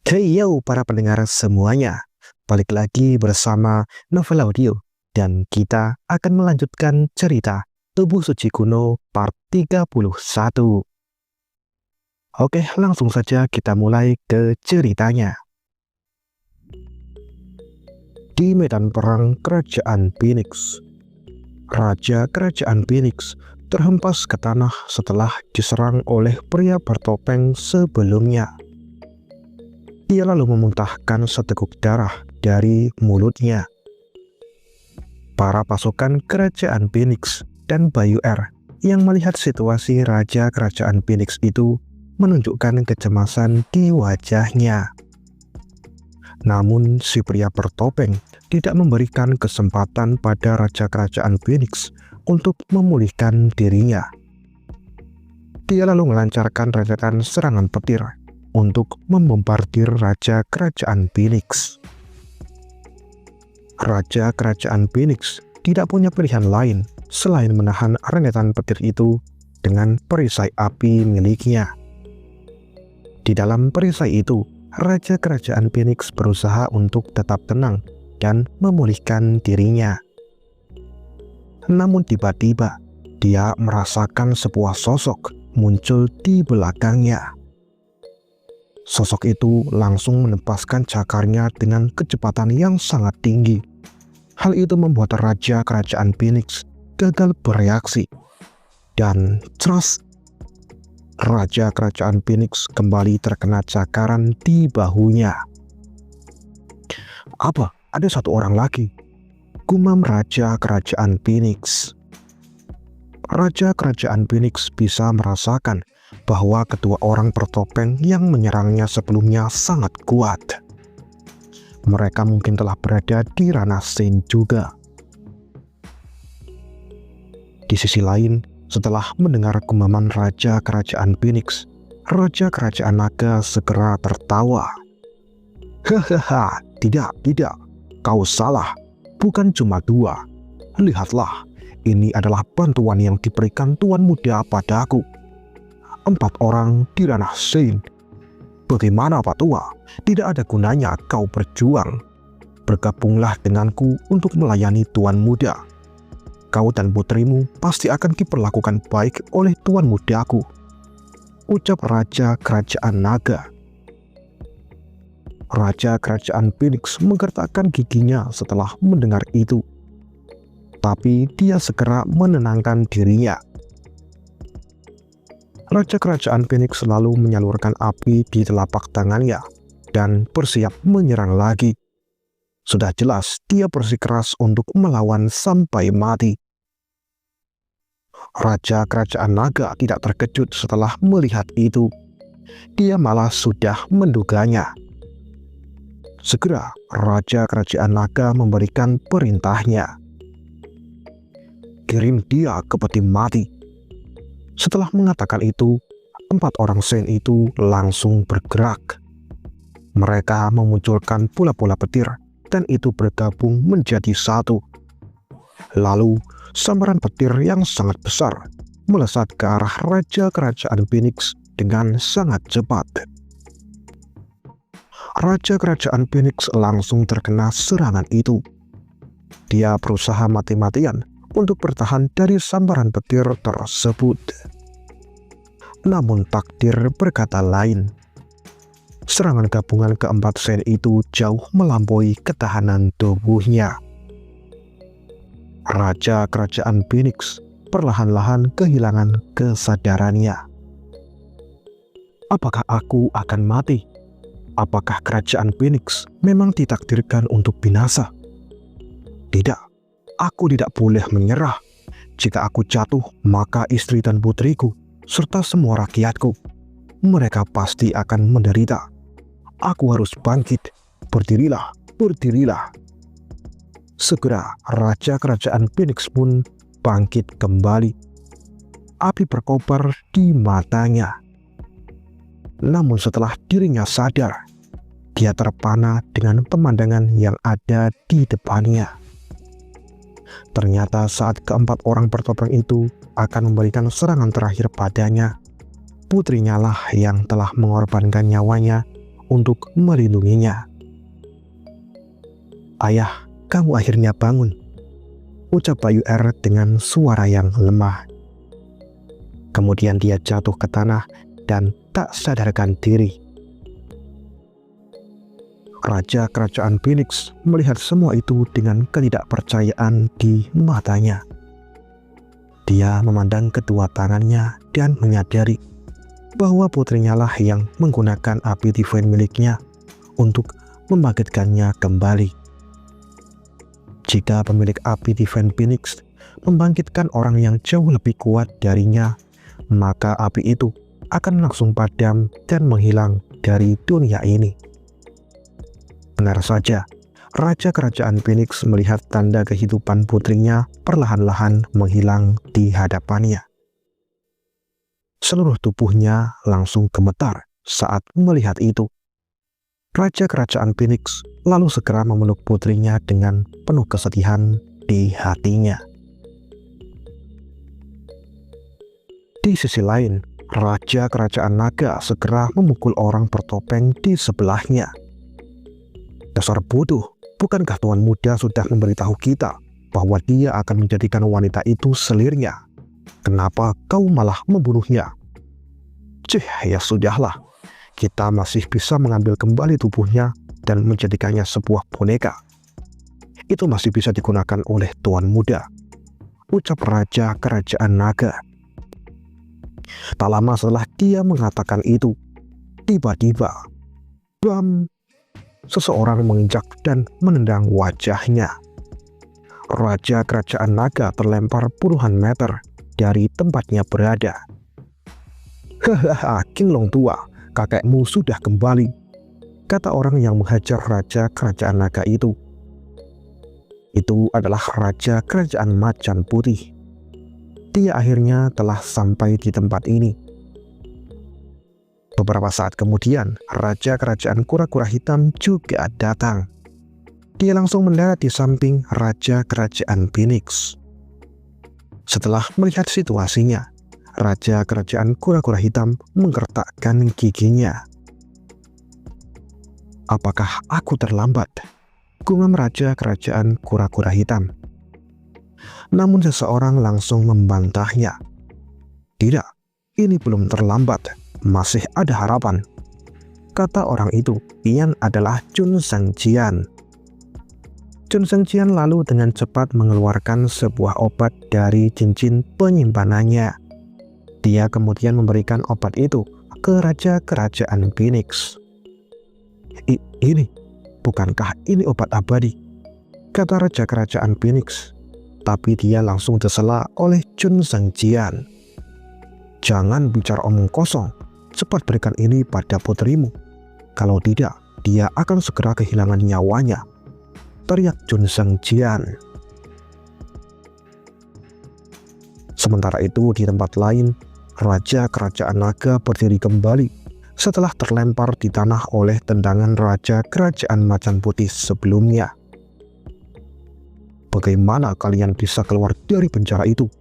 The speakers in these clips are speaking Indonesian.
Hey yo para pendengar semuanya, balik lagi bersama Novel Audio dan kita akan melanjutkan cerita Tubuh Suci Kuno part 31. Oke, langsung saja kita mulai ke ceritanya. Di medan perang Kerajaan Phoenix, Raja Kerajaan Phoenix terhempas ke tanah setelah diserang oleh pria bertopeng sebelumnya. Dia lalu memuntahkan seteguk darah dari mulutnya. Para pasukan Kerajaan Phoenix dan Bayu Air yang melihat situasi Raja Kerajaan Phoenix itu menunjukkan kecemasan di wajahnya. Namun si pria bertopeng tidak memberikan kesempatan pada Raja Kerajaan Phoenix untuk memulihkan dirinya. Dia lalu melancarkan rentetan serangan petir untuk membombardir Raja Kerajaan Phoenix. Raja Kerajaan Phoenix tidak punya pilihan lain selain menahan rentetan petir itu dengan perisai api miliknya. Di dalam perisai itu, Raja Kerajaan Phoenix berusaha untuk tetap tenang dan memulihkan dirinya. Namun tiba-tiba, dia merasakan sebuah sosok muncul di belakangnya. Sosok itu langsung menempaskan cakarnya dengan kecepatan yang sangat tinggi. Hal itu membuat Raja Kerajaan Phoenix gagal bereaksi. Dan ceras, Raja Kerajaan Phoenix kembali terkena cakaran di bahunya. "Apa? Ada satu orang lagi," gumam Raja Kerajaan Phoenix. Raja Kerajaan Phoenix bisa merasakan bahwa kedua orang bertopeng yang menyerangnya sebelumnya sangat kuat. Mereka mungkin telah berada di ranah Shen juga. Di sisi lain, setelah mendengar gumaman Raja Kerajaan Phoenix, Raja Kerajaan Naga segera tertawa. "Hahaha, tidak, kau salah. Bukan cuma dua. Lihatlah, ini adalah bantuan yang diberikan Tuan Muda padaku. 4 orang di ranah Shen. Bagaimana Pak Tua? Tidak ada gunanya kau berjuang. Bergabunglah denganku untuk melayani Tuan Muda. Kau dan putrimu pasti akan diperlakukan baik oleh Tuan Mudaku," ucap Raja Kerajaan Naga. Raja Kerajaan Phoenix menggertakkan giginya setelah mendengar itu. Tapi dia segera menenangkan dirinya. Raja Kerajaan Phoenix selalu menyalurkan api di telapak tangannya dan bersiap menyerang lagi. Sudah jelas dia bersikeras untuk melawan sampai mati. Raja Kerajaan Naga tidak terkejut setelah melihat itu. Dia malah sudah menduganya. Segera Raja Kerajaan Naga memberikan perintahnya. "Kirim dia ke peti mati." Setelah mengatakan itu, 4 orang Shen itu langsung bergerak. Mereka memunculkan bola-bola petir dan itu bergabung menjadi satu. Lalu, sambaran petir yang sangat besar melesat ke arah Raja Kerajaan Phoenix dengan sangat cepat. Raja Kerajaan Phoenix langsung terkena serangan itu. Dia berusaha mati-matian untuk bertahan dari sambaran petir tersebut. Namun takdir berkata lain. Serangan gabungan keempat Shen itu jauh melampaui ketahanan tubuhnya. Raja Kerajaan Phoenix perlahan-lahan kehilangan kesadarannya. Apakah aku akan mati? Apakah Kerajaan Phoenix memang ditakdirkan untuk binasa? Tidak. Aku tidak boleh menyerah. Jika aku jatuh, maka istri dan putriku, serta semua rakyatku, mereka pasti akan menderita. Aku harus bangkit. Berdirilah, berdirilah. Segera Raja Kerajaan Phoenix pun bangkit kembali. Api berkobar di matanya. Namun setelah dirinya sadar, dia terpana dengan pemandangan yang ada di depannya. Ternyata saat keempat orang bertopeng itu akan memberikan serangan terakhir padanya, putrinya lah yang telah mengorbankan nyawanya untuk melindunginya. "Ayah, kamu akhirnya bangun," ucap Bayu R dengan suara yang lemah. Kemudian dia jatuh ke tanah dan tak sadarkan diri. Raja Kerajaan Phoenix melihat semua itu dengan ketidakpercayaan di matanya. Dia memandang kedua tangannya dan menyadari bahwa putrinya lah yang menggunakan api divine miliknya untuk membangkitkannya kembali. Jika pemilik api divine Phoenix membangkitkan orang yang jauh lebih kuat darinya, maka api itu akan langsung padam dan menghilang dari dunia ini. Benar saja, Raja Kerajaan Phoenix melihat tanda kehidupan putrinya perlahan-lahan menghilang di hadapannya. Seluruh tubuhnya langsung gemetar saat melihat itu. Raja Kerajaan Phoenix lalu segera memeluk putrinya dengan penuh kesedihan di hatinya. Di sisi lain, Raja Kerajaan Naga segera memukul orang bertopeng di sebelahnya. "Dasar bodoh, bukankah Tuan Muda sudah memberitahu kita bahwa dia akan menjadikan wanita itu selirnya? Kenapa kau malah membunuhnya?" Ya sudahlah, kita masih bisa mengambil kembali tubuhnya dan menjadikannya sebuah boneka. Itu masih bisa digunakan oleh Tuan Muda, ucap Raja Kerajaan Naga. Tak lama setelah dia mengatakan itu, tiba-tiba, bam, seseorang menginjak dan menendang wajahnya. Raja Kerajaan Naga terlempar puluhan meter dari tempatnya berada. "Hahaha, Kinglong tua, kakekmu sudah kembali," kata orang yang menghajar Raja Kerajaan Naga itu. Itu adalah Raja Kerajaan Macan Putih. Dia akhirnya telah sampai di tempat ini. Beberapa saat kemudian, Raja Kerajaan Kura-Kura Hitam juga datang. Dia langsung mendarat di samping Raja Kerajaan Phoenix. Setelah melihat situasinya, Raja Kerajaan Kura-Kura Hitam menggertakkan giginya. "Apakah aku terlambat?" gumam Raja Kerajaan Kura-Kura Hitam. Namun seseorang langsung membantahnya. "Tidak, ini belum terlambat, masih ada harapan," kata orang itu. Ia adalah Chun Shengqian. Chun Shengqian lalu dengan cepat mengeluarkan sebuah obat dari cincin penyimpanannya. Dia kemudian memberikan obat itu ke Raja Kerajaan Phoenix. Ini, bukankah ini obat abadi?" kata Raja Kerajaan Phoenix. Tapi dia langsung disela oleh Chun Shengqian. "Jangan bicara omong kosong, cepat berikan ini pada putrimu. Kalau tidak, dia akan segera kehilangan nyawanya," teriak Chun Shengqian. Sementara itu di tempat lain, Raja Kerajaan Naga berdiri kembali setelah terlempar di tanah oleh tendangan Raja Kerajaan Macan Putih sebelumnya. "Bagaimana kalian bisa keluar dari penjara itu?"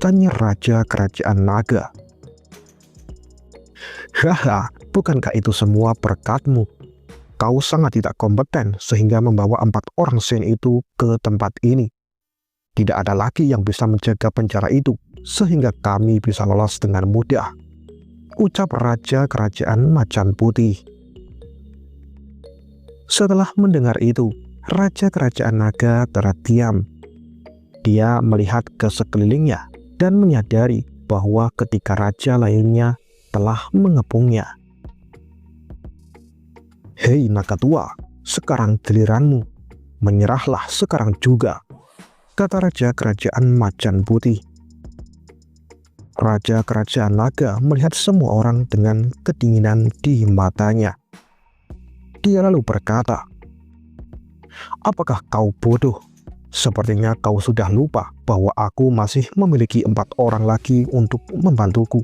tanya Raja Kerajaan Naga. "Haha, bukankah itu semua berkatmu? Kau sangat tidak kompeten sehingga membawa 4 orang Sen itu ke tempat ini. Tidak ada lagi yang bisa menjaga penjara itu sehingga kami bisa lolos dengan mudah," ucap Raja Kerajaan Macan Putih. Setelah mendengar itu, Raja Kerajaan Naga terdiam. Dia melihat ke sekelilingnya dan menyadari bahwa ketika raja lainnya telah mengepungnya. "Hei naga tua, sekarang giliranmu. Menyerahlah sekarang juga," kata Raja Kerajaan Macan Putih. Raja Kerajaan Naga melihat semua orang dengan kedinginan di matanya. Dia lalu berkata, "Apakah kau bodoh? Sepertinya kau sudah lupa bahwa aku masih memiliki 4 orang lagi untuk membantuku."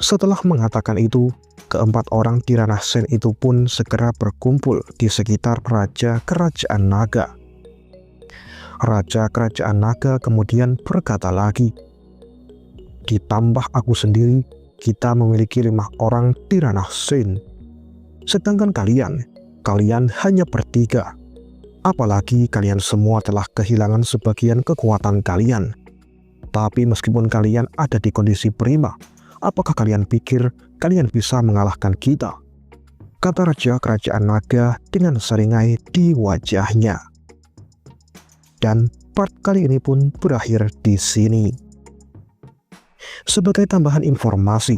Setelah mengatakan itu, ke-4 orang di ranah Sen itu pun segera berkumpul di sekitar Raja Kerajaan Naga. Raja Kerajaan Naga kemudian berkata lagi, "Ditambah aku sendiri, kita memiliki 5 orang di ranah Sen. Sedangkan kalian hanya bertiga. Apalagi kalian semua telah kehilangan sebagian kekuatan kalian. Tapi meskipun kalian ada di kondisi prima, apakah kalian pikir kalian bisa mengalahkan kita? Kata Raja Kerajaan Naga dengan seringai di wajahnya. Dan part kali ini pun berakhir di sini. Sebagai tambahan informasi,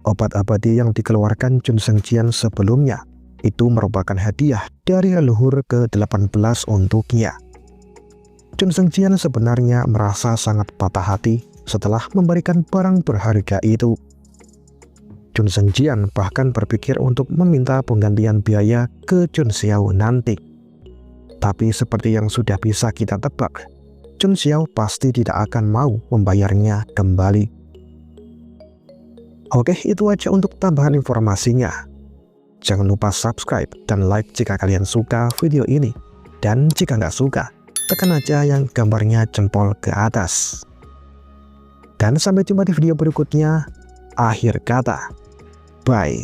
obat abadi yang dikeluarkan Chun Sheng Qian sebelumnya itu merupakan hadiah dari leluhur ke-18 untuknya. Chun Sheng Qian sebenarnya merasa sangat patah hati setelah memberikan barang berharga itu. Chun Sheng Qian bahkan berpikir untuk meminta penggantian biaya ke Chun Xiao nanti. Tapi seperti yang sudah bisa kita tebak, Chun Xiao pasti tidak akan mau membayarnya kembali. Oke, itu aja untuk tambahan informasinya. Jangan lupa subscribe dan like jika kalian suka video ini. Dan jika nggak suka, tekan aja yang gambarnya jempol ke atas. Dan sampai jumpa di video berikutnya. Akhir kata, bye.